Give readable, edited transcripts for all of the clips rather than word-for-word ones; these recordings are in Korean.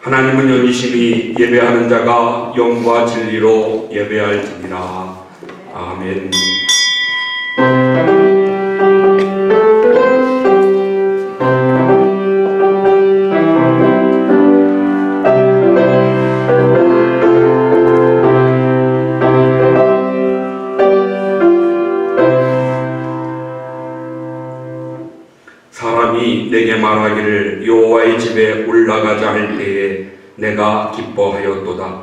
하나님은 영이시니 예배하는 자가 영과 진리로 예배할지니라. 아멘. 사람이 내게 말하기를 여호와의 집에 올라가자 할 때에 내가 기뻐하였도다.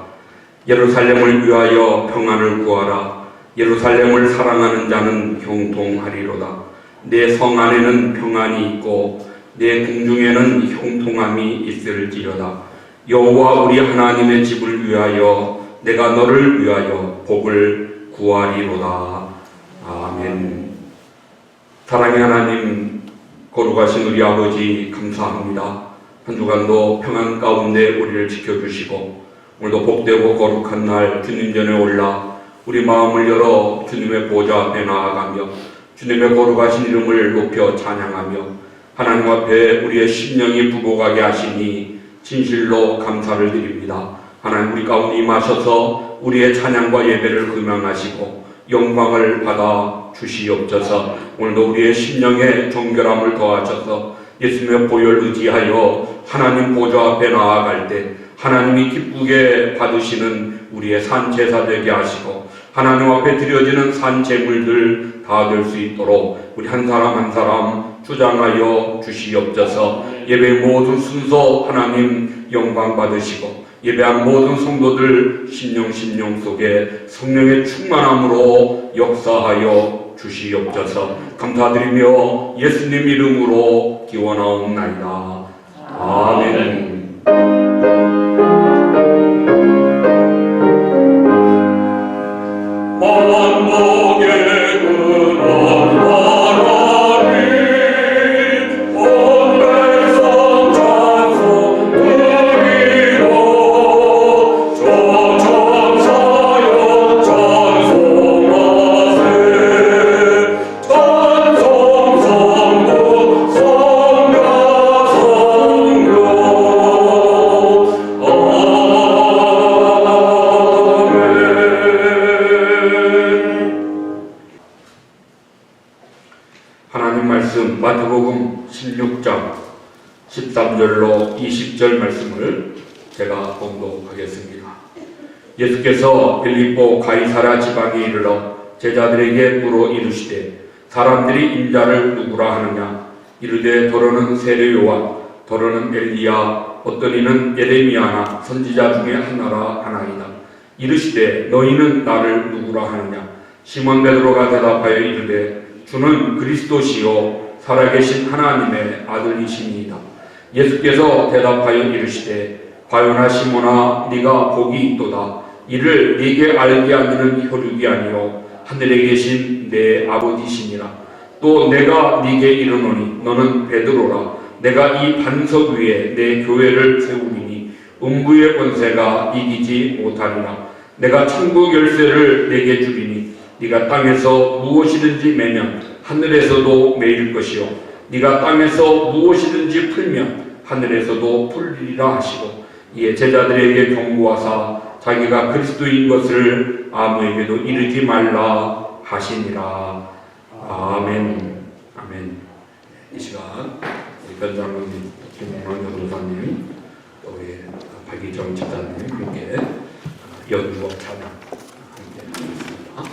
예루살렘을 위하여 평안을 구하라. 예루살렘을 사랑하는 자는 형통하리로다. 내 성 안에는 평안이 있고 내 궁중에는 형통함이 있을지로다. 여호와 우리 하나님의 집을 위하여 내가 너를 위하여 복을 구하리로다. 아멘. 사랑의 하나님, 거룩하신 우리 아버지 감사합니다. 한 주간도 평안 가운데 우리를 지켜주시고 오늘도 복되고 거룩한 날 주님 전에 올라 우리 마음을 열어 주님의 보좌 앞에 나아가며 주님의 거룩하신 이름을 높여 찬양하며 하나님 앞에 우리의 심령이 부복하게 하시니 진실로 감사를 드립니다. 하나님, 우리 가운데 임하셔서 우리의 찬양과 예배를 금양하시고 영광을 받아 주시옵소서. 오늘도 우리의 심령에 정결함을 더하셔서 예수님의 보혈 의지하여 하나님 보좌 앞에 나아갈 때 하나님이 기쁘게 받으시는 우리의 산제사 되게 하시고 하나님 앞에 드려지는 산제물들 다 될 수 있도록 우리 한 사람 한 사람 주장하여 주시옵소서. 예배의 모든 순서 하나님 영광 받으시고 예배한 모든 성도들 심령 속에 성령의 충만함으로 역사하여 주시옵소서. 감사드리며 예수님 이름으로 기원하옵나이다. 아멘. 마태복음 16장 13절로 20절 말씀을 제가 봉독하겠습니다. 예수께서 빌립보 가이사랴 지방에 이르러 제자들에게 물어 이르시되 사람들이 인자를 누구라 하느냐? 이르되 더러는 세례 요한, 더러는 엘리야, 어떤 이는 예레미야나 선지자 중에 하나라 하나이다. 이르시되 너희는 나를 누구라 하느냐? 시몬 베드로가 대답하여 이르되 주는 그리스도시요 살아계신 하나님의 아들이시니이다. 예수께서 대답하여 이르시되 과요나 시몬아, 네가 복이 있도다. 이를 네게 알게 하기는 혈육이 아니요 하늘에 계신 내 아버지시니라. 또 내가 네게 이르노니 너는 베드로라. 내가 이 반석 위에 내 교회를 세우리니 음부의 권세가 이기지 못하리라. 내가 천국 열쇠를 네게 주리니 네가 땅에서 무엇이든지 매면 하늘에서도 매일 것이요 네가 땅에서 무엇이든지 풀면 하늘에서도 풀리리라 하시고 이에 제자들에게 경고하사 자기가 그리스도인 것을 아무에게도 이르지 말라 하시니라. 아멘. 아멘. 이 시간 변장로님, 김홍원 전도사님, 우리 박희정 집사님 함께 연주와 찬양 함께 하겠습니다.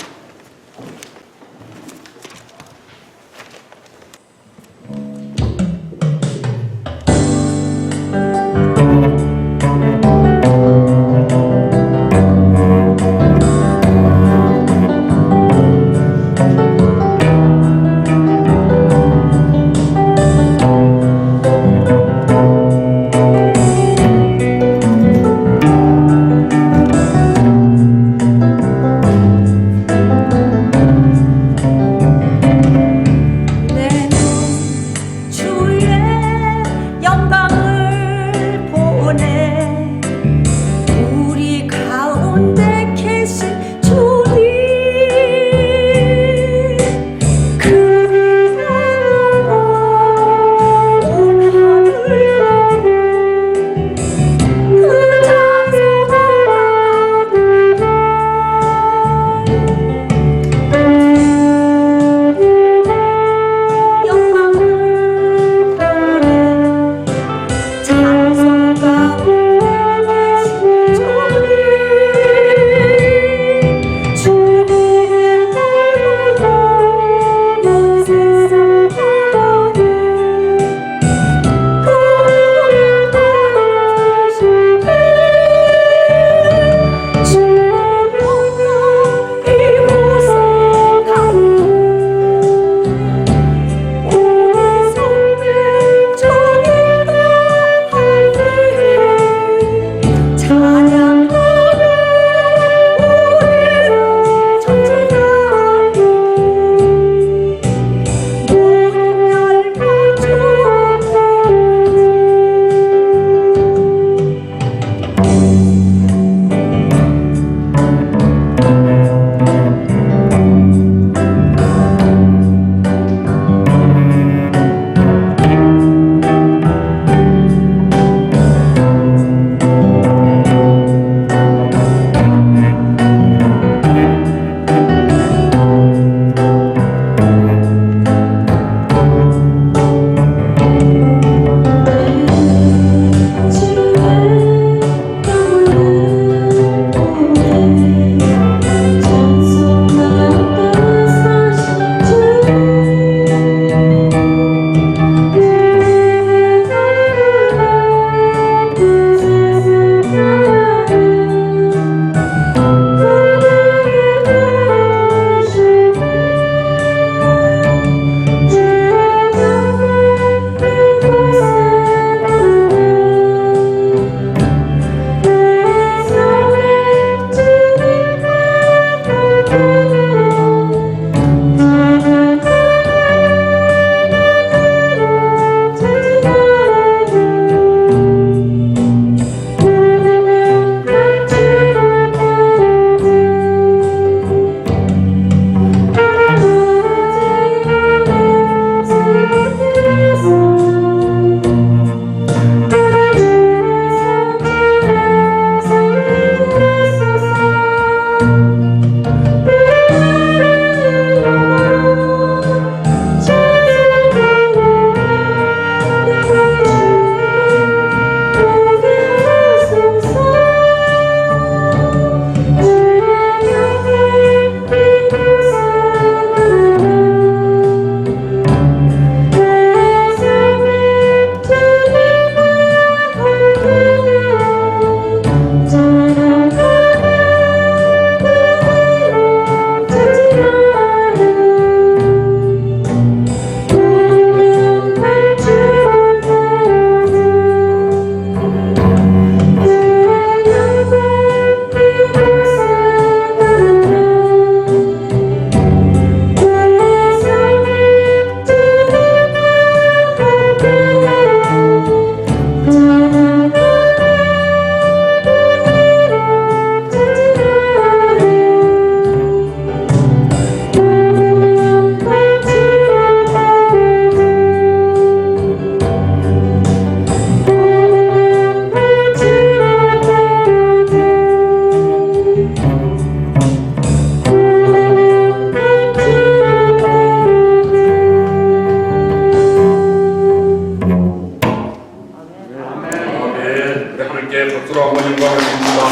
함께 박수로 한번 영광하십니다.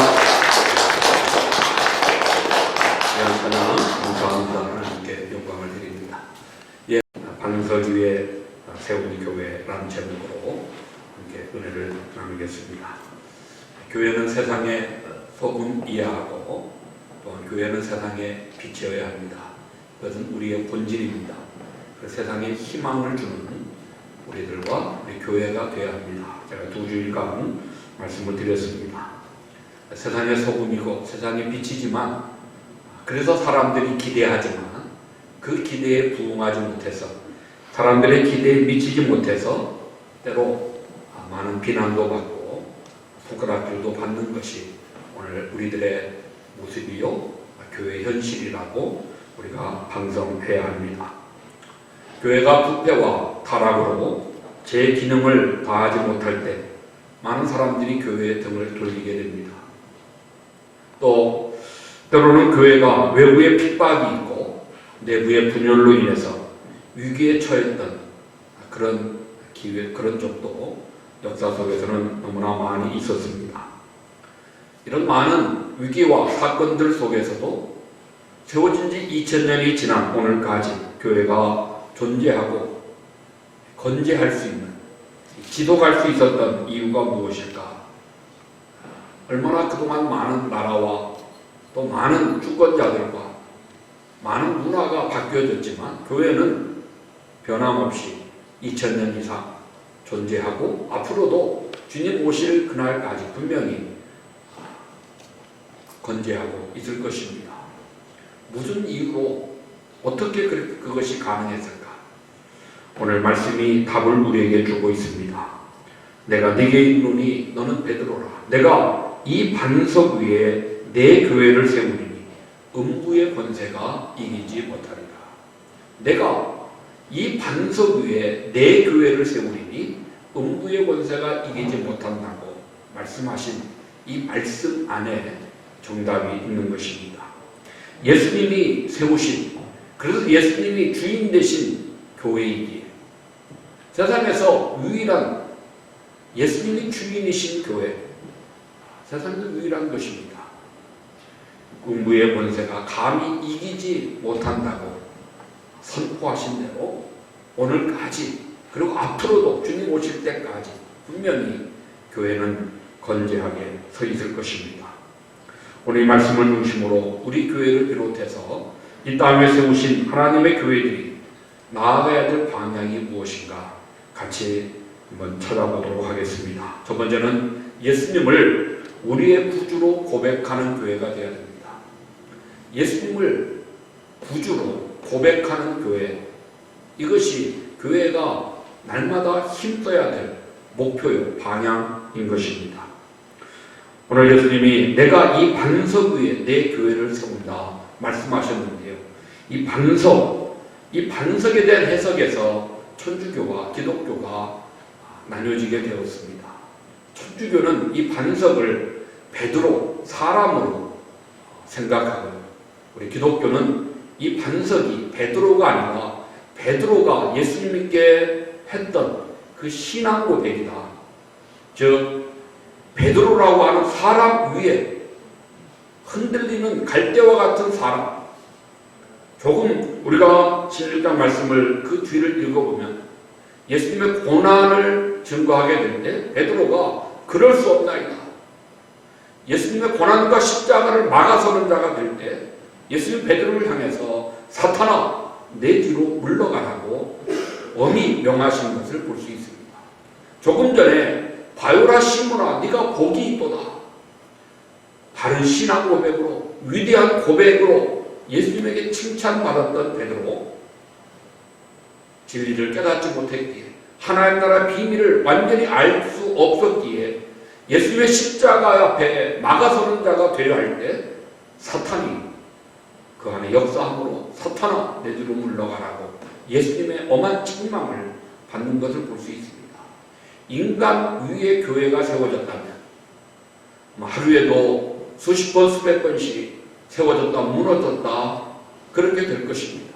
하나 감사합니다. 하나님께 영광을 드립니다. 예, 반석 위에 세운 교회라는 제목으로 함께 은혜를 나누겠습니다. 교회는 세상의 소금이어야 하고 또한 교회는 세상의 빛이어야 합니다. 그것은 우리의 본질입니다. 그 세상에 희망을 주는 우리들과 우리 교회가 되어야 합니다. 제가 2주일간 말씀을 드렸습니다. 세상의 소금이고 세상의 빛이지만 그래서 사람들이 기대하지만 그 기대에 부응하지 못해서 사람들의 기대에 미치지 못해서 때로 많은 비난도 받고 손가락질도 받는 것이 오늘 우리들의 모습이요 교회 현실이라고 우리가 반성해야 합니다. 교회가 부패와 타락으로 제 기능을 다하지 못할 때 많은 사람들이 교회의 등을 돌리게 됩니다. 또 때로는 교회가 외부의 핍박이 있고 내부의 분열로 인해서 위기에 처했던 그런 기회, 그런 적도 역사 속에서는 너무나 많이 있었습니다. 이런 많은 위기와 사건들 속에서도 세워진 지 2000년이 지난 오늘까지 교회가 존재하고 건재할 수 있는, 지속할 수 있었던 이유가 무엇일까? 얼마나 그동안 많은 나라와 또 많은 주권자들과 많은 문화가 바뀌어졌지만 교회는 변함없이 2000년 이상 존재하고 앞으로도 주님 오실 그날까지 분명히 건재하고 있을 것입니다. 무슨 이유로 어떻게 그것이 가능했을까? 오늘 말씀이 답을 우리에게 주고 있습니다. 내가 네게 이르노니 너는 베드로라. 내가 이 반석 위에 내 교회를 세우리니 음부의 권세가 이기지 못하리라. 내가 이 반석 위에 내 교회를 세우리니 음부의 권세가 이기지 못한다고 말씀하신 이 말씀 안에 정답이 있는 것입니다. 예수님이 세우신, 그래서 예수님이 주인 되신 교회이기에 세상에서 유일한 예수님이 주인이신 교회, 세상에서 유일한 것입니다. 음부의 권세가 감히 이기지 못한다고 선포하신 대로 오늘까지 그리고 앞으로도 주님 오실 때까지 분명히 교회는 건재하게 서 있을 것입니다. 오늘 이 말씀을 중심으로 우리 교회를 비롯해서 이 땅에 세우신 하나님의 교회들이 나아가야 될 방향이 무엇인가 같이 한번 찾아보도록 하겠습니다. 첫 번째는 예수님을 우리의 구주로 고백하는 교회가 되어야 됩니다. 예수님을 구주로 고백하는 교회, 이것이 교회가 날마다 힘써야 될 목표요, 방향인 것입니다. 오늘 예수님이 내가 이 반석 위에 내 교회를 세운다 말씀하셨는데요. 이 반석에 대한 해석에서 천주교와 기독교가 나뉘어지게 되었습니다. 천주교는 이 반석을 베드로, 사람으로 생각하고, 우리 기독교는 이 반석이 베드로가 아니라 베드로가 예수님께 했던 그 신앙 고백이다. 즉 베드로라고 하는 사람 위에 흔들리는 갈대와 같은 사람. 조금 우리가 11장 말씀을 그 뒤를 읽어보면 예수님의 고난을 증거하게 될 때 베드로가 그럴 수 없나이다. 예수님의 고난과 십자가를 막아서는 자가 될 때 예수님 베드로를 향해서 사탄아 내 뒤로 물러가라고 엄히 명하신 것을 볼 수 있습니다. 조금 전에 바요라 시므나 네가 복이 있도다. 바른 신앙 고백으로, 위대한 고백으로 예수님에게 칭찬받았던 베드로, 진리를 깨닫지 못했기에 하나님 나라 비밀을 완전히 알 수 없었기에 예수님의 십자가 앞에 막아서는 자가 되어야 할 때 사탄이 그 안에 역사함으로 사탄아 내 뒤로 물러가라고 예수님의 엄한 책망을 받는 것을 볼 수 있습니다. 인간 위에 교회가 세워졌다면 하루에도 수십 번 수백 번씩 세워졌다 무너졌다 그렇게 될 것입니다.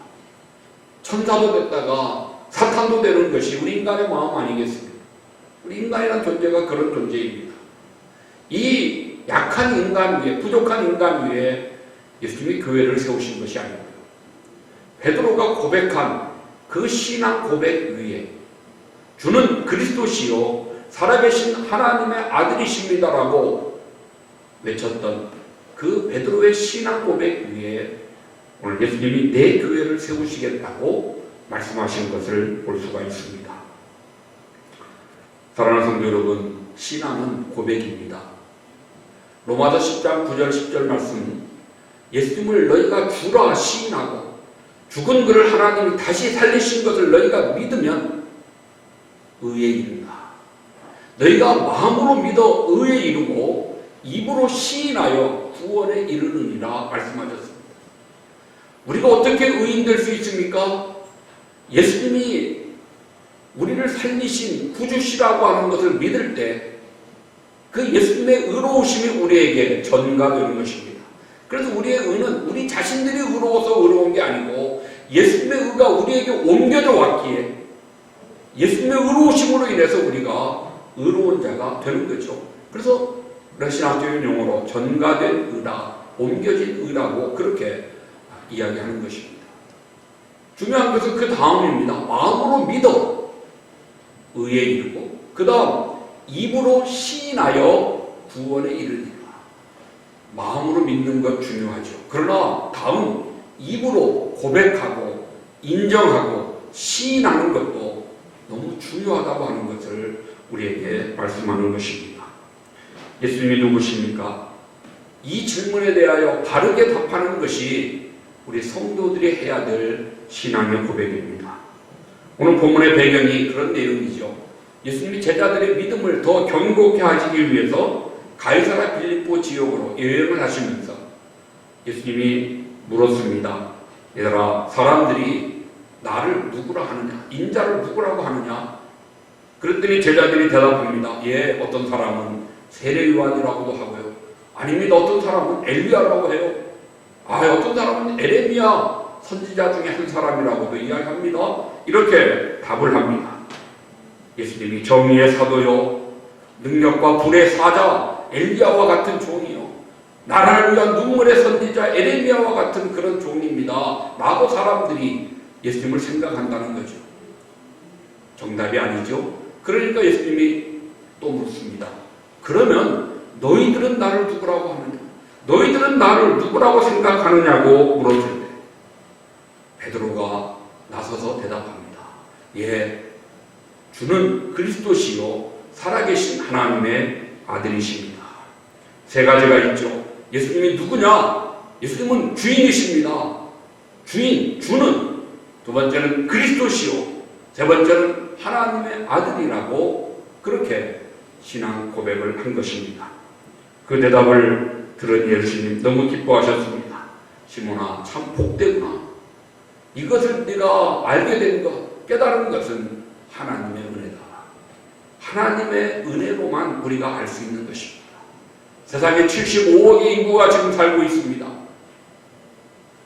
천사도 됐다가 사탄도 되는 것이 우리 인간의 마음 아니겠습니까? 우리 인간이라는 존재가 그런 존재입니다. 이 약한 인간 위에, 부족한 인간 위에 예수님이 교회를 세우신 것이 아니고요. 베드로가 고백한 그 신앙 고백 위에 주는 그리스도시요 살아계신 하나님의 아들이십니다라고 외쳤던 그 베드로의 신앙 고백 위에 오늘 예수님이 내 교회를 세우시겠다고 말씀하신 것을 볼 수가 있습니다. 사랑하는 성도 여러분, 신앙은 고백입니다. 로마서 10장 9절 10절 말씀, 예수님을 너희가 주라 시인하고 죽은 그를 하나님이 다시 살리신 것을 너희가 믿으면 의에 이른다. 너희가 마음으로 믿어 의에 이르고 입으로 시인하여 구원에 이르느니라 말씀하셨습니다. 우리가 어떻게 의인 될 수 있습니까? 예수님이 우리를 살리신 구주시라고 하는 것을 믿을 때 그 예수님의 의로우심이 우리에게 전가되는 것입니다. 그래서 우리의 의는 우리 자신들이 의로워서 의로운 게 아니고 예수님의 의가 우리에게 옮겨져 왔기에 예수님의 의로우심으로 인해서 우리가 의로운 자가 되는 거죠. 그래서 신학적인 용어로 전가된 의다, 옮겨진 의라고 그렇게 이야기하는 것입니다. 중요한 것은 그 다음입니다. 마음으로 믿어 의에 이르고 그 다음 입으로 시인하여 구원에 이르니라. 마음으로 믿는 것 중요하죠. 그러나 다음 입으로 고백하고 인정하고 시인하는 것도 너무 중요하다고 하는 것을 우리에게 말씀하는 것입니다. 예수님이 누구십니까? 이 질문에 대하여 바르게 답하는 것이 우리 성도들이 해야 될 신앙의 고백입니다. 오늘 본문의 배경이 그런 내용이죠. 예수님이 제자들의 믿음을 더 견고케 하시기 위해서 가이사랴 빌립보 지역으로 여행을 하시면서 예수님이 물었습니다. 얘들아, 사람들이 나를 누구라 하느냐? 인자를 누구라고 하느냐? 그랬더니 제자들이 대답합니다. 예, 어떤 사람은 세례 요한이라고도 하고요. 아닙니다. 어떤 사람은 엘리야라고 해요. 어떤 사람은 에레미야 선지자 중에 한 사람이라고도 이야기합니다. 이렇게 답을 합니다. 예수님이 정의의 사도요, 능력과 불의 사자 엘리야와 같은 종이요, 나라를 위한 눈물의 선지자 에레미야와 같은 그런 종입니다 라고 사람들이 예수님을 생각한다는 거죠. 정답이 아니죠. 그러니까 예수님이 또 묻습니다. 그러면 너희들은 나를 누구라고 하느냐? 너희들은 나를 누구라고 생각하느냐고 물었을 때 베드로가 나서서 대답합니다. 예, 주는 그리스도시요 살아계신 하나님의 아들이십니다. 세 가지가 있죠. 예수님이 누구냐? 예수님은 주인이십니다. 주인, 주는. 두 번째는 그리스도시요, 세 번째는 하나님의 아들이라고 그렇게 신앙 고백을 한 것입니다. 그 대답을 들은 예수님 너무 기뻐하셨습니다. 시몬아, 참 복되구나. 이것을 네가 알게 된 것, 깨달은 것은 하나님의 은혜다. 하나님의 은혜로만 우리가 알 수 있는 것입니다. 세상에 75억의 인구가 지금 살고 있습니다.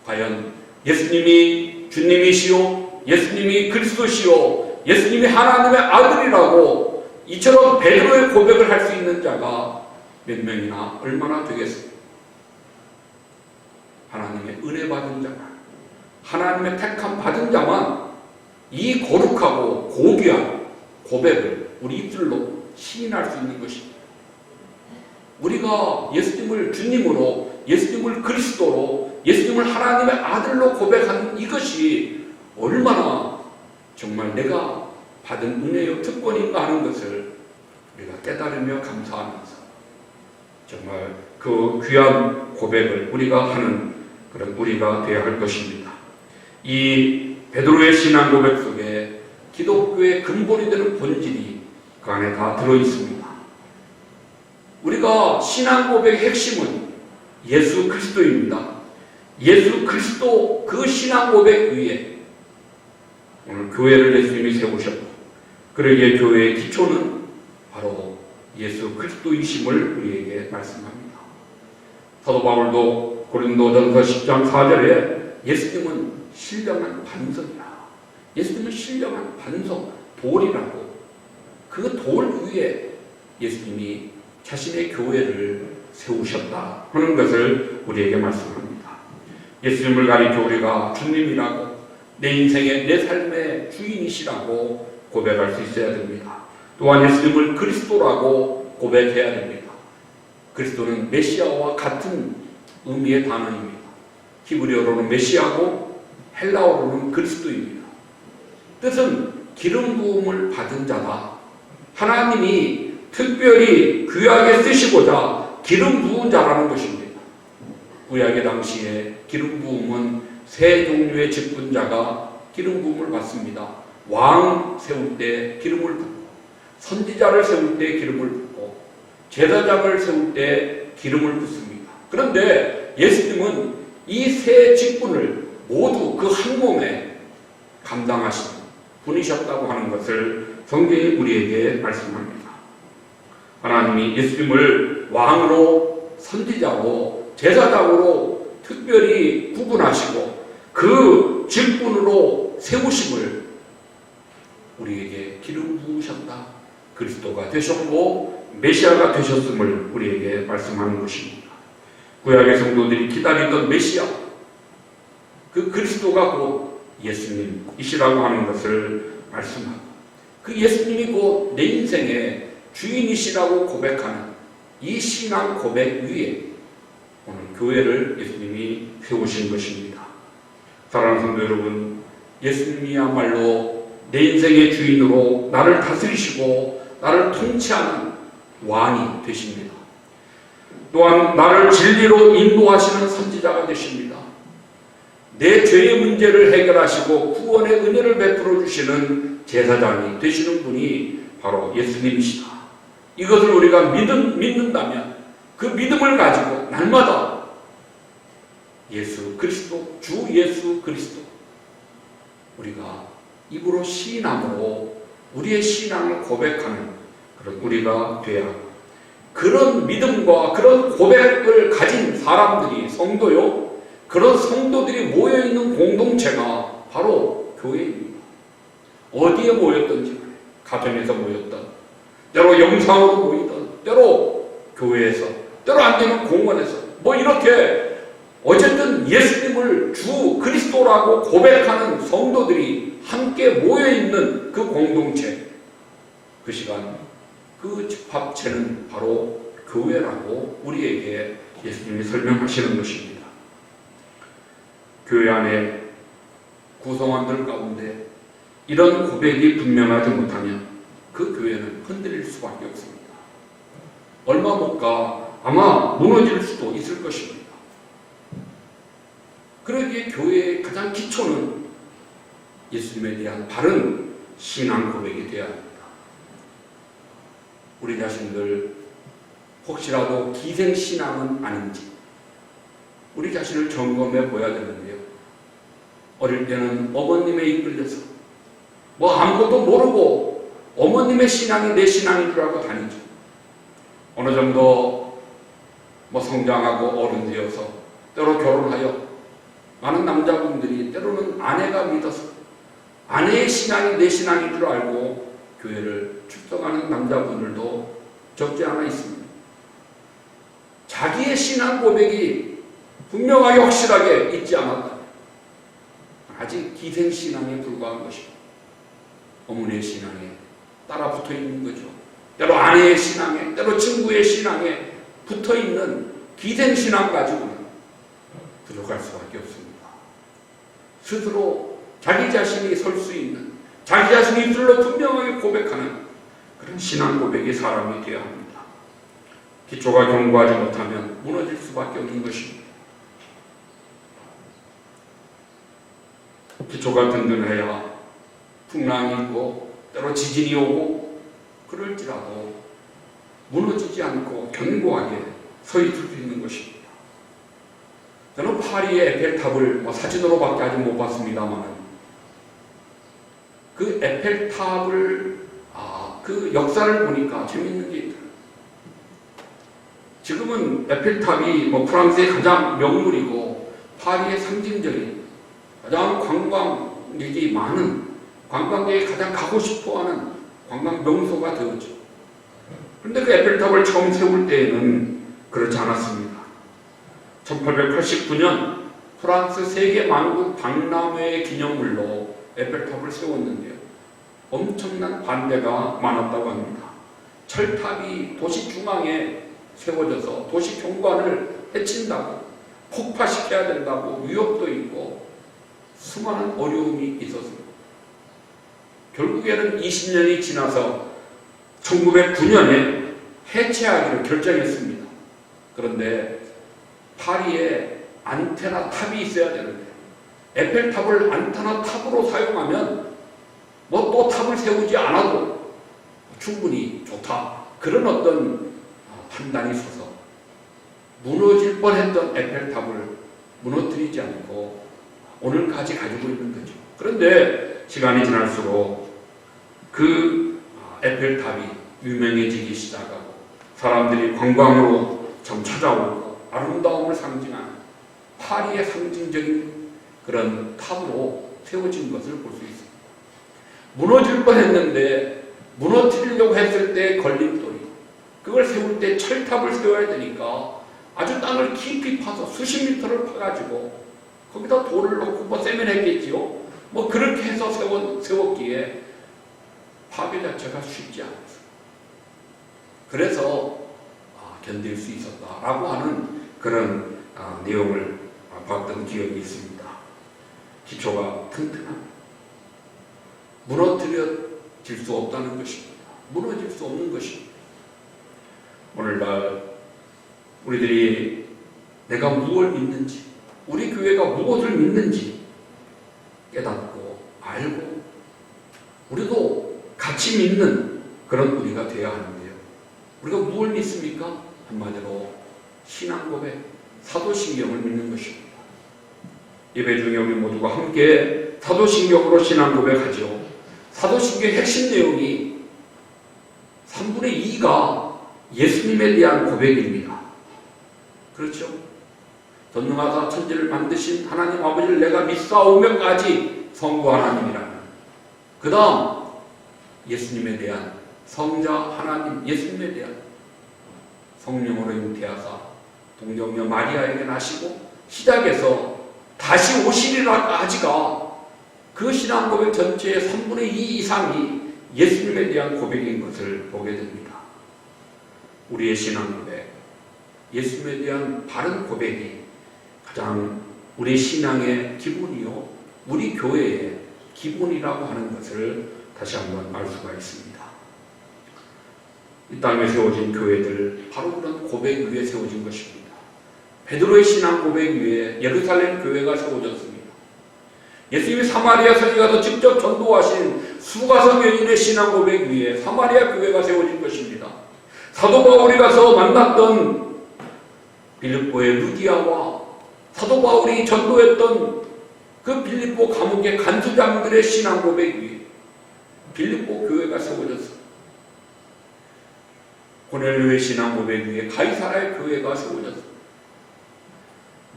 과연 예수님이 주님이시요, 예수님이 그리스도시요, 예수님이 하나님의 아들이라고 이처럼 베드로의 고백을 할 수 있는 자가 몇 명이나 얼마나 되겠습니까? 하나님의 은혜 받은 자만, 하나님의 택함 받은 자만 이 거룩하고 고귀한 고백을 우리 입술로 시인할 수 있는 것입니다. 우리가 예수님을 주님으로, 예수님을 그리스도로, 예수님을 하나님의 아들로 고백하는 이것이 얼마나 정말 내가 받은 은혜요 특권인가 하는 것을 우리가 깨달으며 감사하면서 정말 그 귀한 고백을 우리가 하는 그런 우리가 되어야 할 것입니다. 이 베드로의 신앙 고백 속에 기독교의 근본이 되는 본질이 그 안에 다 들어있습니다. 우리가 신앙 고백의 핵심은 예수 그리스도입니다. 예수 그리스도 그 신앙 고백 위에 오늘 교회를 예수님이 세우셨고, 그러기에 교회의 기초는 바로 예수 그리스도이심을 우리에게 말씀합니다. 사도 바울도 고린도전서 10장 4절에 예수님은 신령한 반석이라, 예수님은 신령한 반석, 돌이라고 그 돌 위에 예수님이 자신의 교회를 세우셨다 하는 것을 우리에게 말씀합니다. 예수님을 가리켜 우리가 주님이라고, 내 인생의, 내 삶의 주인이시라고 고백할 수 있어야 됩니다. 또한 예수님을 그리스도라고 고백해야 됩니다. 그리스도는 메시아와 같은 의미의 단어입니다. 히브리어로는 메시아고 헬라어로는 그리스도입니다. 뜻은 기름 부음을 받은 자다. 하나님이 특별히 귀하게 쓰시고자 기름 부은 자라는 것입니다. 구약의 당시에 기름 부음은 세 종류의 직분자가 기름 부음을 받습니다. 왕 세울 때 기름을 붓고, 선지자를 세울 때 기름을 붓고, 제사장을 세울 때 기름을 붓습니다. 그런데 예수님은 이 세 직분을 모두 그 한 몸에 감당하신 분이셨다고 하는 것을 성경이 우리에게 말씀합니다. 하나님이 예수님을 왕으로, 선지자로, 제사장으로 특별히 구분하시고 그 직분으로 세우심을 우리에게 기름 부으셨다. 그리스도가 되셨고 메시아가 되셨음을 우리에게 말씀하는 것입니다. 구약의 성도들이 기다리던 메시아, 그 그리스도가 곧 예수님이시라고 하는 것을 말씀하고, 그 예수님이 곧 내 인생의 주인이시라고 고백하는 이 신앙 고백 위에 오늘 교회를 예수님이 세우신 것입니다. 사랑하는 성도 여러분, 예수님이야말로 내 인생의 주인으로 나를 다스리시고 나를 통치하는 왕이 되십니다. 또한 나를 진리로 인도하시는 선지자가 되십니다. 내 죄의 문제를 해결하시고 구원의 은혜를 베풀어 주시는 제사장이 되시는 분이 바로 예수님이시다. 이것을 우리가 믿는다면 그 믿음을 가지고 날마다 예수 그리스도, 주 예수 그리스도, 우리가 입으로 시인함으로 우리의 신앙을 고백하는 그런 우리가 되어야 합니다. 그런 믿음과 그런 고백을 가진 사람들이, 성도요, 그런 성도들이 모여있는 공동체가 바로 교회입니다. 어디에 모였든지, 가정에서 모였던, 때로 영상으로 모이던, 때로 교회에서, 때로 안 되면 공원에서, 뭐 이렇게 어쨌든 예수님을 주 그리스도라고 고백하는 성도들이 함께 모여있는 그 공동체, 그 시간, 그 집합체는 바로 교회라고 우리에게 예수님이 설명하시는 것입니다. 교회 안에 구성원들 가운데 이런 고백이 분명하지 못하면 그 교회는 흔들릴 수밖에 없습니다. 얼마 못 가 아마 무너질 수도 있을 것입니다. 그러기에 교회의 가장 기초는 예수님에 대한 바른 신앙 고백이 되어야 합니다. 우리 자신들 혹시라도 기생신앙은 아닌지 우리 자신을 점검해 보아야 되는데요. 어릴 때는 어머님에 이끌려서 뭐 아무것도 모르고 어머님의 신앙이 내 신앙인 줄 알고 다니죠. 어느 정도 뭐 성장하고 어른 되어서 때로 결혼하여 많은 남자분들이 때로는 아내가 믿어서 아내의 신앙이 내 신앙인 줄 알고 교회를 출석하는 남자분들도 적지 않아 있습니다. 자기의 신앙 고백이 분명하게 확실하게 있지 않았다. 아직 기생신앙에 불과한 것입니다. 어머니의 신앙에 따라 붙어 있는 거죠. 때로 아내의 신앙에, 때로 친구의 신앙에 붙어 있는 기생신앙 가지고는 부족할 수밖에 없습니다. 스스로 자기 자신이 설 수 있는, 자기 자신이 입술로 분명하게 고백하는 그런 신앙 고백이 사람이 되어야 합니다. 기초가 견고하지 못하면 무너질 수밖에 없는 것입니다. 기초가 든든해야 풍랑이 있고 때로 지진이 오고 그럴지라도 무너지지 않고 견고하게 서 있을 수 있는 것입니다. 저는 파리의 에펠탑을 사진으로밖에 아직 못 봤습니다만 그 에펠탑을 그 역사를 보니까 재밌는 게 있더라고요. 지금은 에펠탑이 프랑스의 가장 명물이고 파리의 상징적인 가장 관광객이 많은, 관광객이 가장 가고 싶어하는 관광 명소가 되었죠. 그런데 그 에펠탑을 처음 세울 때에는 그렇지 않았습니다. 1889년 프랑스 세계 만국 박람회 기념물로 에펠탑을 세웠는데요. 엄청난 반대가 많았다고 합니다. 철탑이 도시 중앙에 세워져서 도시 경관을 해친다고, 폭파시켜야 된다고 위협도 있고 수많은 어려움이 있었습니다. 결국에는 20년이 지나서 1909년에 해체하기로 결정했습니다. 그런데 파리에 안테나 탑이 있어야 되는데 에펠탑을 안테나 탑으로 사용하면 뭐 또 탑을 세우지 않아도 충분히 좋다. 그런 어떤 판단이 서서 무너질 뻔했던 에펠탑을 무너뜨리지 않고 오늘까지 가지고 있는 거죠. 그런데 시간이 지날수록 그 에펠탑이 유명해지기 시작하고 사람들이 관광으로 좀 찾아오고 아름다움을 상징하는 파리의 상징적인 그런 탑으로 세워진 것을 볼 수 있습니다. 무너질 뻔했는데 무너뜨리려고 했을 때 걸림돌이, 그걸 세울 때 철탑을 세워야 되니까 아주 땅을 깊이 파서 수십 미터를 파가지고 거기다 돌을 넣고 뭐 세면했겠지요. 뭐 그렇게 해서 세웠기에 파괴 자체가 쉽지 않았어요. 그래서 견딜 수 있었다라고 하는 그런 내용을 봤던 기억이 있습니다. 기초가 튼튼합니다. 무너뜨려질 수 없다는 것입니다. 무너질 수 없는 것입니다. 오늘날 우리들이 내가 무엇을 믿는지, 우리 교회가 무엇을 믿는지 깨닫고 알고 우리도 같이 믿는 그런 우리가 되어야 하는데요. 우리가 무엇을 믿습니까? 한마디로 신앙 고백, 사도신경을 믿는 것입니다. 예배 중에 우리 모두가 함께 사도신경으로 신앙 고백하죠. 사도신경의 핵심 내용이 3분의 2가 예수님에 대한 고백입니다. 그렇죠? 전능하사 천지를 만드신 하나님 아버지를 내가 믿사오며까지 성부 하나님이라는, 그 다음 예수님에 대한 성자 하나님 예수님에 대한 성령으로 잉태하사 동정녀 마리아에게 나시고 시작해서 다시 오시리라까지가 그 신앙 고백 전체의 3분의 2 이상이 예수님에 대한 고백인 것을 보게 됩니다. 우리의 신앙 고백, 예수님에 대한 바른 고백이 가장 우리 신앙의 기본이요, 우리 교회의 기본이라고 하는 것을 다시 한번 알 수가 있습니다. 이 땅에 세워진 교회들, 바로 그런 고백 위에 세워진 것입니다. 베드로의 신앙 고백 위에 예루살렘 교회가 세워졌습니다. 예수님이 사마리아성에 가서 직접 전도하신 수가성 여인의 신앙 고백 위에 사마리아 교회가 세워진 것입니다. 사도 바울이 가서 만났던 빌립보의 루디아와 사도 바울이 전도했던 그 빌립보 감옥의 간수장들의 신앙 고백 위에 빌립보 교회가 세워졌습니다. 고넬료의 신앙 고백 위에 가이사라의 교회가 세워졌습니다.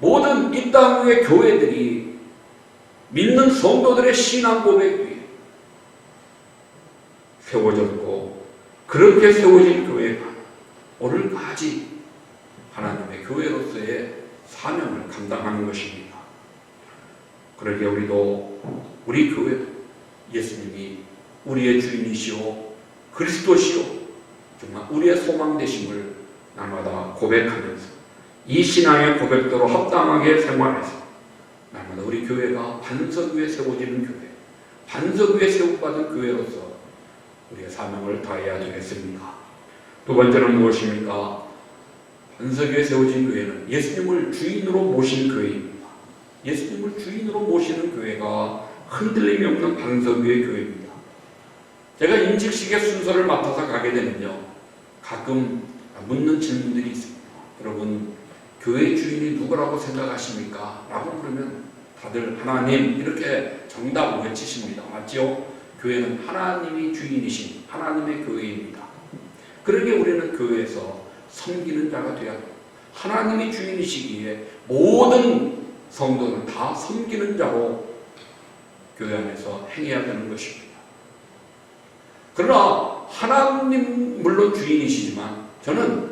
모든 이 땅 위의 교회들이 믿는 성도들의 신앙 고백 위에 세워졌고, 그렇게 세워진 교회가 오늘까지 하나님의 교회로서의 사명을 감당하는 것입니다. 그러기에 우리도 우리 교회 예수님이 우리의 주인이시오 그리스도시오 정말 우리의 소망 되심을 날마다 고백하면서 이 신앙의 고백대로 합당하게 생활해서 날마다 우리 교회가 반석 위에 세워지는 교회, 반석 위에 세움받은 교회로서 우리의 사명을 다해야 되겠습니다. 두 번째는 무엇입니까? 반석 위에 세워진 교회는 예수님을 주인으로 모신 교회입니다. 예수님을 주인으로 모시는 교회가 흔들림이 없는 반석 위의 교회입니다. 제가 임직식의 순서를 맡아서 가게 되면요, 가끔 묻는 질문들이 있습니다. 여러분, 교회 주인이 누구라고 생각하십니까? 라고 물으면 다들 하나님 이렇게 정답을 외치십니다. 맞죠? 교회는 하나님이 주인이신 하나님의 교회입니다. 그러기에 우리는 교회에서 섬기는 자가 되어야 합니다. 하나님이 주인이시기에 모든 성도는 다 섬기는 자로 교회 안에서 행해야 되는 것입니다. 그러나 하나님 물론 주인이시지만 저는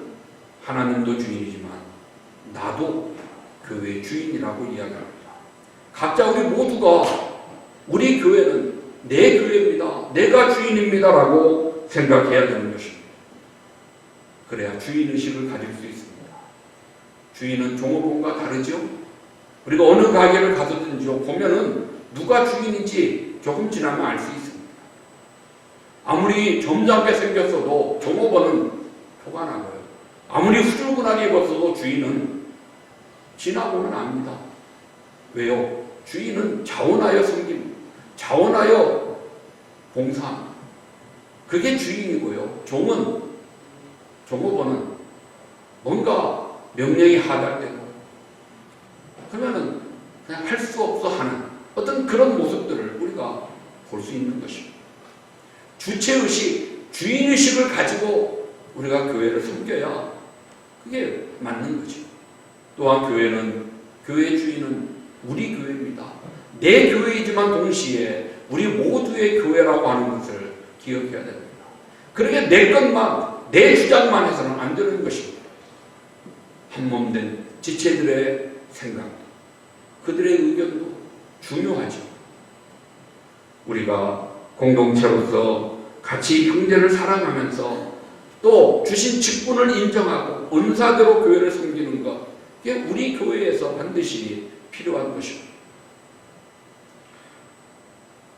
하나님도 주인이지만 나도 교회의 주인이라고 이야기합니다. 각자 우리 모두가 우리 교회는 내 교회입니다. 내가 주인입니다. 라고 생각해야 되는 것입니다. 그래야 주인의식을 가질 수 있습니다. 주인은 종업원과 다르죠? 우리가 어느 가게를 가서든지요, 보면은 누가 주인인지 조금 지나면 알 수 있습니다. 아무리 점잖게 생겼어도 종업원은 표가 나고요. 아무리 후줄근하게 입었어도 주인은 지나고는 압니다. 왜요? 주인은 자원하여 섬김, 자원하여 봉사합니다. 그게 주인이고요. 종업원은 뭔가 명령이 하달되고 그러면은 그냥 할 수 없어 하는 어떤 그런 모습들을 우리가 볼 수 있는 것입니다. 주체의식, 주인의식을 가지고 우리가 교회를 섬겨야 그게 맞는 거죠. 또한 교회의 주인은 우리 교회입니다. 내 교회이지만 동시에 우리 모두의 교회라고 하는 것을 기억해야 됩니다. 그러게 내 것만, 내 주장만 해서는 안 되는 것입니다. 한몸된 지체들의 생각, 그들의 의견도 중요하죠. 우리가 공동체로서 같이 형제를 사랑하면서 또 주신 직분을 인정하고 은사대로 교회를 섬기는 것, 이게 우리 교회에서 반드시 필요한 것입니다.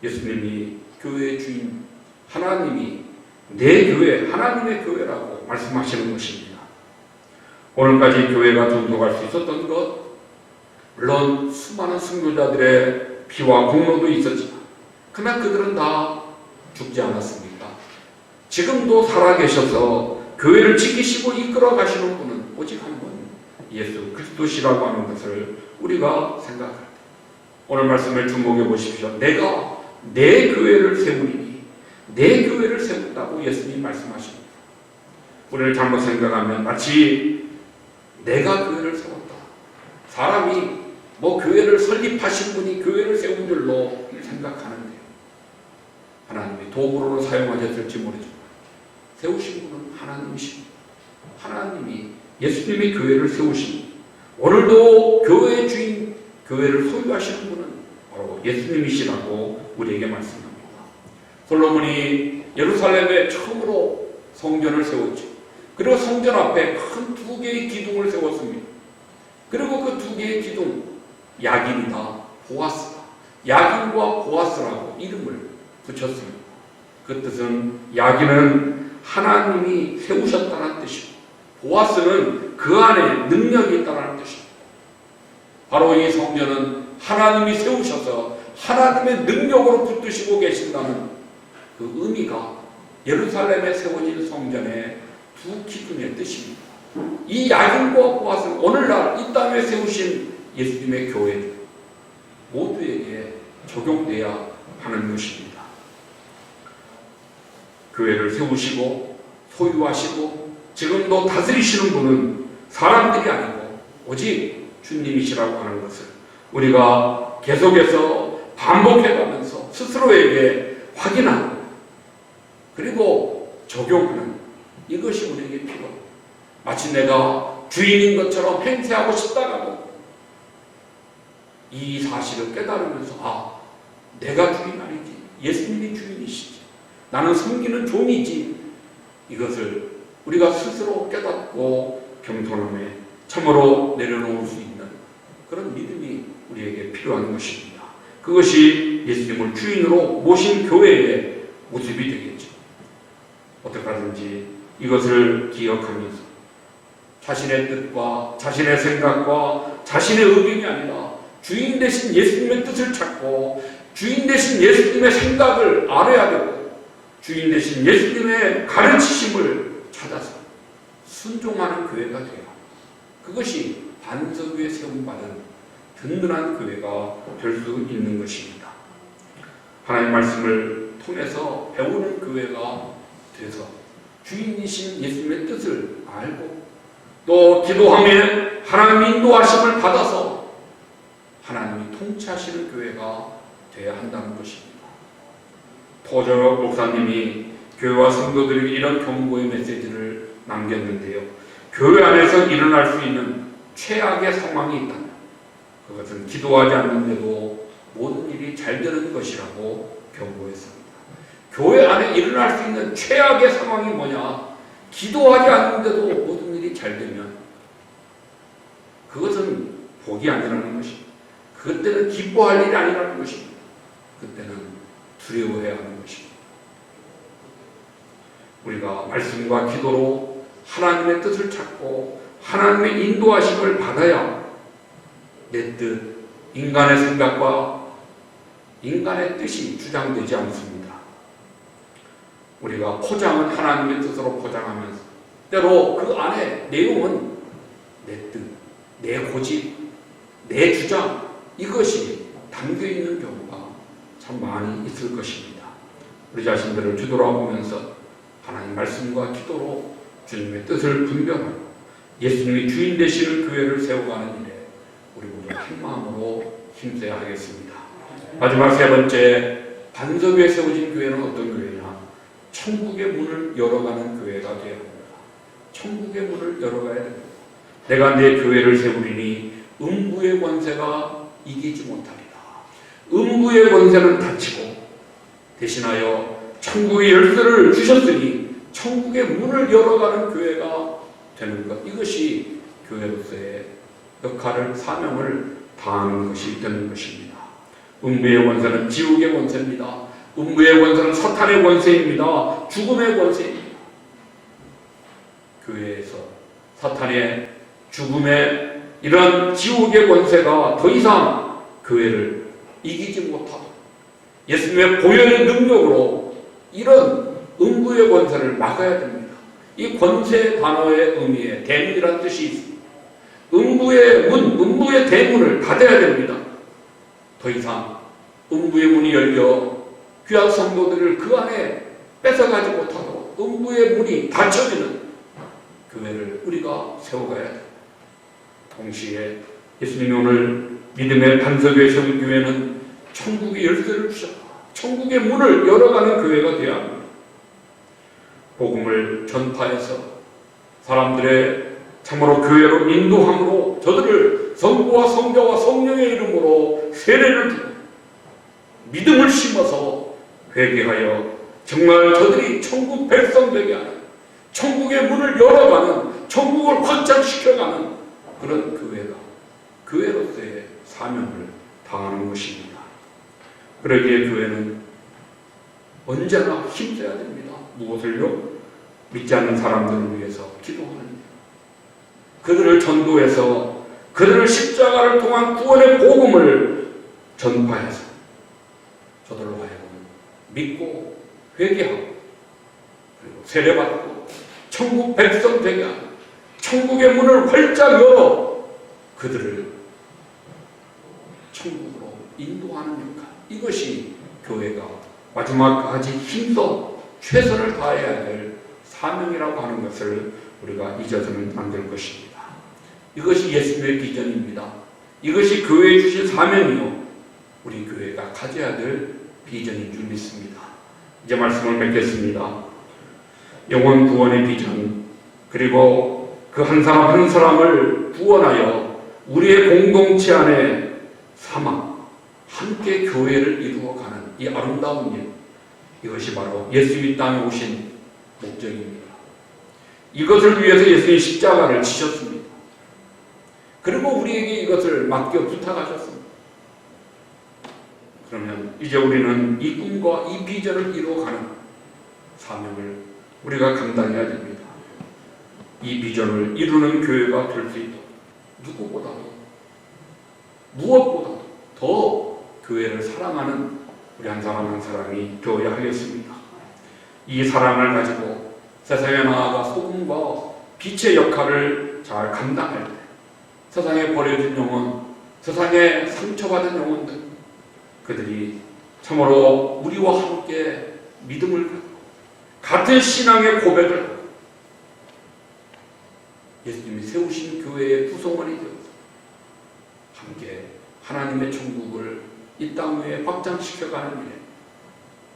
예수님이 교회의 주인, 하나님이 내 교회, 하나님의 교회라고 말씀하시는 것입니다. 오늘까지 교회가 존속할 수 있었던 것, 물론 수많은 선교자들의 피와 공로도 있었지만 그러나 그들은 다 죽지 않았습니까? 지금도 살아계셔서 교회를 지키시고 이끌어 가시는 분은 오직 한 분, 예수 그리스도시라고 하는 것을 우리가 생각할 때 오늘 말씀을 주목해 보십시오. 내가 내 교회를 세우리니 내 교회를 세운다고 예수님 말씀하십니다. 우리를 잘못 생각하면 마치 내가 교회를 세웠다. 사람이 교회를 설립하신 분이 교회를 세운 줄로 생각하는데요. 하나님이 도구로 사용하셨을지 모르지만 세우신 분은 하나님이십니다. 하나님이 예수님이 교회를 세우신 오늘도 교회의 주인, 교회를 소유하시는 분은 바로 예수님이시라고 우리에게 말씀합니다. 솔로몬이 예루살렘에 처음으로 성전을 세웠죠. 그리고 성전 앞에 큰 2개의 기둥을 세웠습니다. 그리고 그 2개의 기둥, 야긴이다, 보아스다. 야긴과 보아스라고 이름을 붙였습니다. 그 뜻은 야긴은 하나님이 세우셨다는 뜻이고 보아스는 그 안에 능력이 있다는 뜻입니다. 바로 이 성전은 하나님이 세우셔서 하나님의 능력으로 붙드시고 계신다는 그 의미가 예루살렘에 세워진 성전의 2 기둥의 뜻입니다. 이 야긴과 보아스는 오늘날 이 땅에 세우신 예수님의 교회 모두에게 적용돼야 하는 것입니다. 교회를 세우시고 소유하시고 지금도 다스리시는 분은 사람들이 아니고 오직 주님이시라고 하는 것을 우리가 계속해서 반복해가면서 스스로에게 확인하고 그리고 적용하는 이것이 우리에게 필요합니다. 마치 내가 주인인 것처럼 행세하고 싶다가도 이 사실을 깨달으면서 내가 주인 아니지, 예수님이 주인이시지, 나는 섬기는 종이지, 이것을 우리가 스스로 깨닫고 겸손함에 참으로 내려놓을 수 있는 그런 믿음이 우리에게 필요한 것입니다. 그것이 예수님을 주인으로 모신 교회의 모습이 되겠죠. 어떻게 하든지 이것을 기억하면서 자신의 뜻과 자신의 생각과 자신의 의견이 아니라 주인 되신 예수님의 뜻을 찾고 주인 되신 예수님의 생각을 알아야 되고 주인 되신 예수님의 가르치심을 찾아서 순종하는 교회가 돼요. 그것이 반석 위에 세움받은 든든한 교회가 될 수 있는 것입니다. 하나님의 말씀을 통해서 배우는 교회가 돼서 주인이신 예수님의 뜻을 알고 또 기도하며 하나님의 인도하심을 받아서 하나님이 통치하시는 교회가 되어야 한다는 것입니다. 토저 목사님이 교회와 성도들에게 이런 경고의 메시지를 남겼는데요. 교회 안에서 일어날 수 있는 최악의 상황이 있다면 그것은 기도하지 않는데도 모든 일이 잘 되는 것이라고 경고했습니다. 교회 안에 일어날 수 있는 최악의 상황이 뭐냐? 기도하지 않는데도 모든 일이 잘 되면 그것은 복이 아니라는 것입니다. 그때는 기뻐할 일이 아니라는 것입니다. 그때는 두려워해야 하는 것입니다. 우리가 말씀과 기도로 하나님의 뜻을 찾고 하나님의 인도하심을 받아야 내 뜻, 인간의 생각과 인간의 뜻이 주장되지 않습니다. 우리가 포장은 하나님의 뜻으로 포장하면서 때로 그 안에 내용은 내 뜻, 내 고집, 내 주장 이것이 담겨있는 경우가 참 많이 있을 것입니다. 우리 자신들을 뒤돌아보면서 하나님 말씀과 기도로 주님의 뜻을 분별하고 예수님이 주인 되시는 교회를 세워가는 일에 우리 모두 한 마음으로 힘써야 하겠습니다. 마지막 세 번째, 반석 위에 세워진 교회는 어떤 교회냐? 천국의 문을 열어가는 교회가 되어야 합니다. 천국의 문을 열어가야 됩니다. 내가 내 교회를 세우리니 음부의 권세가 이기지 못하리라. 음부의 권세는 닫히고 대신하여 천국의 열쇠를 주셨으니 천국의 문을 열어가는 교회가 되는 것, 이것이 교회로서의 역할을, 사명을 다하는 것이 되는 것입니다. 음부의 권세는 지옥의 권세입니다. 음부의 권세는 사탄의 권세입니다. 죽음의 권세입니다. 교회에서 사탄의 죽음의 이런 지옥의 권세가 더 이상 교회를 이기지 못하도록 예수님의 보혈의 능력으로 이런 음부의 권세를 막아야 됩니다. 이 권세 단어의 의미에 대문이라는 뜻이 있습니다. 음부의 문, 음부의 대문을 닫아야 됩니다. 더 이상 음부의 문이 열려 귀한 성도들을 그 안에 뺏어가지 못하도록 음부의 문이 닫혀지는 교회를 우리가 세워가야 됩니다. 동시에 예수님이 오늘 믿음의 반석 위에 세운 교회는 천국의 열쇠를 주셨다. 천국의 문을 열어가는 교회가 되어야 합니다. 복음을 전파해서 사람들의 참으로 교회로 인도함으로 저들을 성부와 성자와 성령의 이름으로 세례를 주고 믿음을 심어서 회개하여 정말 저들이 천국 백성 되게 하는, 천국의 문을 열어가는, 천국을 확장시켜가는 그런 교회가 교회로서의 사명을 다하는 것입니다. 그러기에 교회는 언제나 힘써야 됩니다. 무엇을요? 믿지 않는 사람들을 위해서 기도하는 일. 그들을 전도해서 그들을 십자가를 통한 구원의 복음을 전파해서 저들로 하여금 믿고 회개하고 그리고 세례받고 천국 백성 되게 하는, 천국의 문을 활짝 열어 그들을 천국으로 인도하는 역할, 이것이 교회가 마지막까지 힘써 최선을 다해야 될 사명이라고 하는 것을 우리가 잊어서는 안 될 것입니다. 이것이 예수님의 비전입니다. 이것이 교회에 주신 사명이요, 우리 교회가 가져야 될 비전인 줄 믿습니다. 이제 말씀을 맺겠습니다. 영혼 구원의 비전, 그리고 그 한 사람 한 사람을 구원하여 우리의 공동체 안에 삼아 함께 교회를 이루어가는 이 아름다운 일, 이것이 바로 예수님이 땅에 오신 목적입니다. 이것을 위해서 예수님이 십자가를 지셨습니다. 그리고 우리에게 이것을 맡겨 부탁하셨습니다. 그러면 이제 우리는 이 꿈과 이 비전을 이루어가는 사명을 우리가 감당해야 됩니다. 이 비전을 이루는 교회가 될 수 있도록 누구보다도 무엇보다도 더 교회를 사랑하는 우리 한 사람 한 사람이 되어야 하겠습니다. 이 사랑을 가지고 세상에 나아가 소금과 빛의 역할을 잘 감당할 때 세상에 버려진 영혼, 세상에 상처받은 영혼들, 그들이 참으로 우리와 함께 믿음을 갖고 같은 신앙의 고백을 하고 예수님이 세우신 교회의 구성원이 되어서 함께 하나님의 천국을 이 땅 위에 확장시켜가는 일에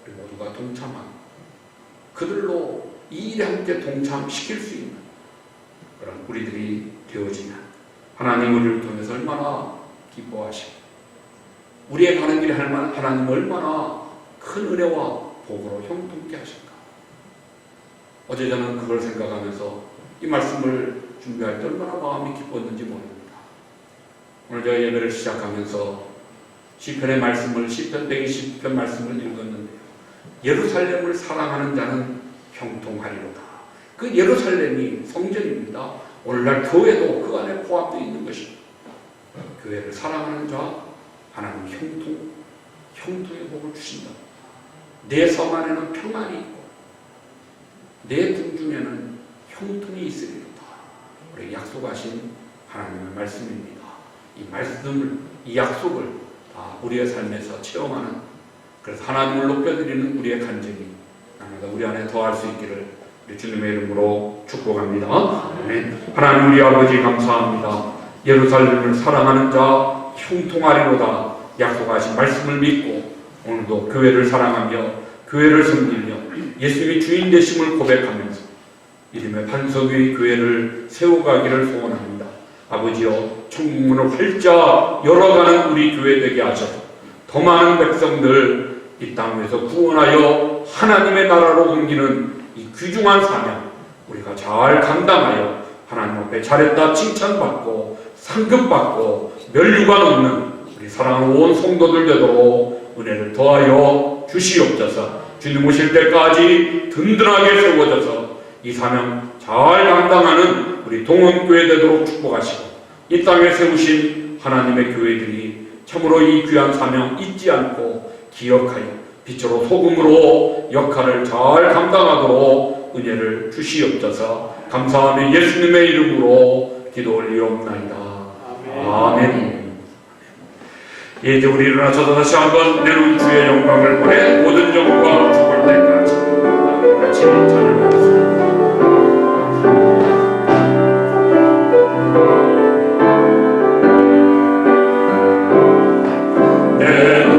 우리 모두가 동참하고 그들로 이 일에 함께 동참시킬 수 있는 그런 우리들이 되어지면 하나님 우리를 통해서 얼마나 기뻐하시고 우리의 가는 길에 하나님 얼마나 큰 은혜와 복으로 형통케 하실까. 어제 저는 그걸 생각하면서 이 말씀을 준비할 때 얼마나 마음이 기뻤는지 모릅니다. 오늘 제가 예배를 시작하면서 시편의 말씀을 시편 120편 말씀을 읽었는데요. 예루살렘을 사랑하는 자는 형통하리로다. 그 예루살렘이 성전입니다. 오늘날 교회도 그 안에 포함되어 있는 것입니다. 교회를 사랑하는 자 하나님 형통의 복을 주신다. 내 섬 안에는 평안이 있고 내 궁중에는 형통이 있으리로다. 우리 약속하신 하나님의 말씀입니다. 이 말씀을, 이 약속을 다 우리의 삶에서 체험하는, 그래서 하나님을 높여드리는 우리의 간증이 날마다 우리 안에 더할 수 있기를 우리 주님의 이름으로 축복합니다. 아멘. 하나님 우리 아버지 감사합니다. 예루살렘을 사랑하는 자 형통하리로다 약속하신 말씀을 믿고 오늘도 교회를 사랑하며 교회를 섬기며 예수님이 주인 되심을 고백하면서 이름의 반석 위의 교회를 세워가기를 소원합니다. 아버지여, 천국문을 활짝 열어가는 우리 교회 되게 하셔서 더 많은 백성들 이 땅에서 구원하여 하나님의 나라로 옮기는 이 귀중한 사명 우리가 잘 감당하여 하나님 앞에 잘했다 칭찬받고 상급받고 면류관 얻는 우리 사랑하는 온 성도들 되도록 은혜를 더하여 주시옵소서. 주님 오실 때까지 든든하게 세워져서 이 사명 잘 감당하는 우리 동원교회 되도록 축복하시고 이 땅에 세우신 하나님의 교회들이 참으로 이 귀한 사명 잊지 않고 기억하여 빛으로 소금으로 역할을 잘 감당하도록 은혜를 주시옵소서. 감사하며 예수님의 이름으로 기도 올리옵나이다. 아멘. 예, 이제 우리 일어나서 다시 한번 내 눈 주의 영광을 보내 모든 영광 죽을 때까지 같이 찬양하겠습니다.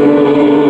오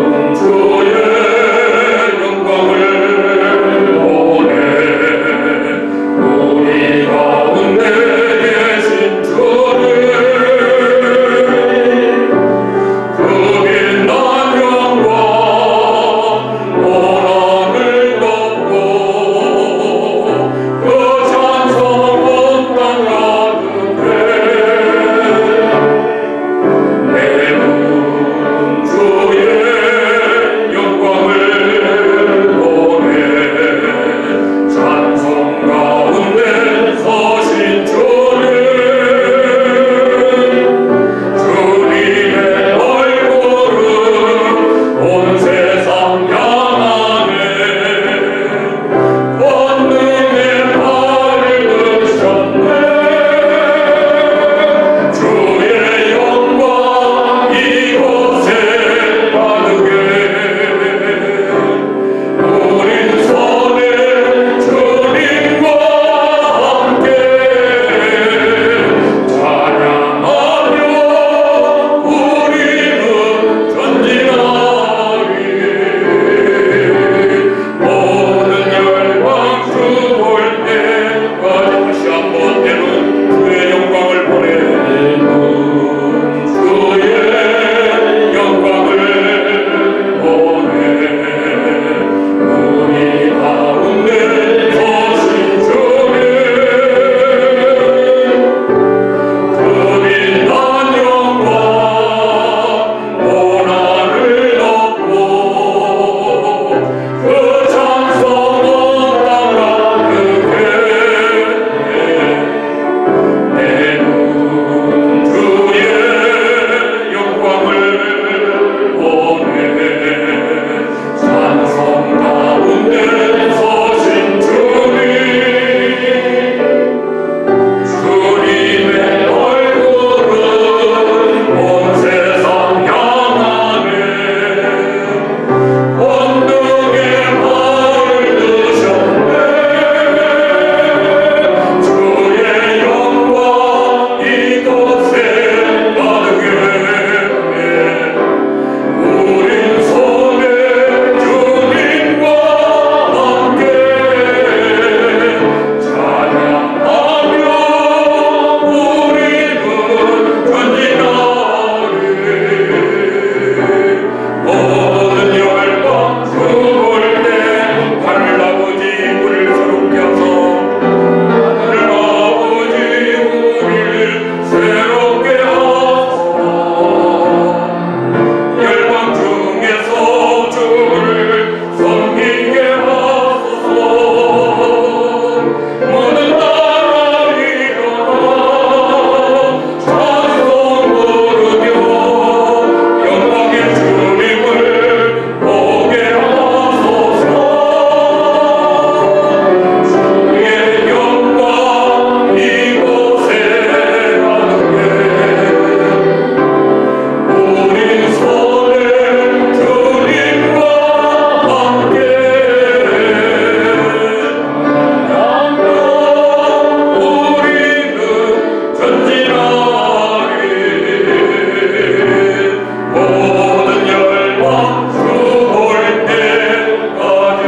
모든 열방 주볼 때까지.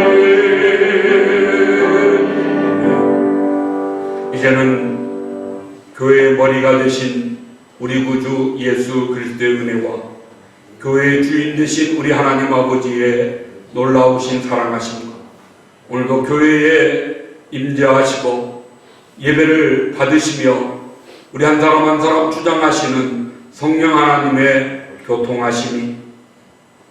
이제는 교회의 머리가 되신 우리 구주 예수 그리스도의 은혜와 교회의 주인 되신 우리 하나님 아버지의 놀라우신 사랑하심과 오늘도 교회에 임재하시고 예배를 받으시며 우리 한 사람 한 사람 주장하시는 성령 하나님의 교통하심이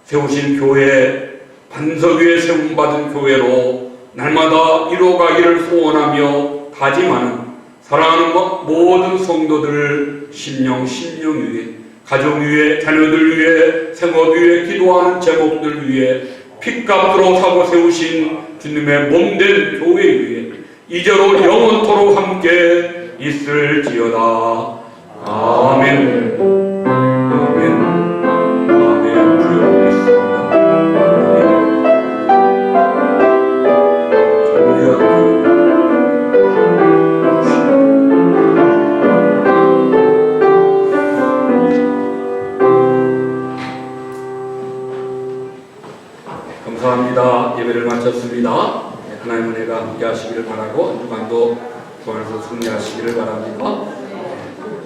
세우신 교회 반석 위에 세움받은 교회로 날마다 이루어가기를 소원하며 다짐하는 사랑하는 모든 성도들 심령 위에 가족 위에 자녀들 위에 생업 위에 기도하는 제목들 위에 핏값으로 사고 세우신 주님의 몸된 교회 위에 이제로 영원토록 함께 있을지어다. 아멘. 아멘. 아멘. 주여 있습니다. 감사합니다. 예배를 마쳤습니다. 하나님의 은혜가 함께 하시기를 바라고 한 주간도 주안에서 승리하시기를 바랍니다.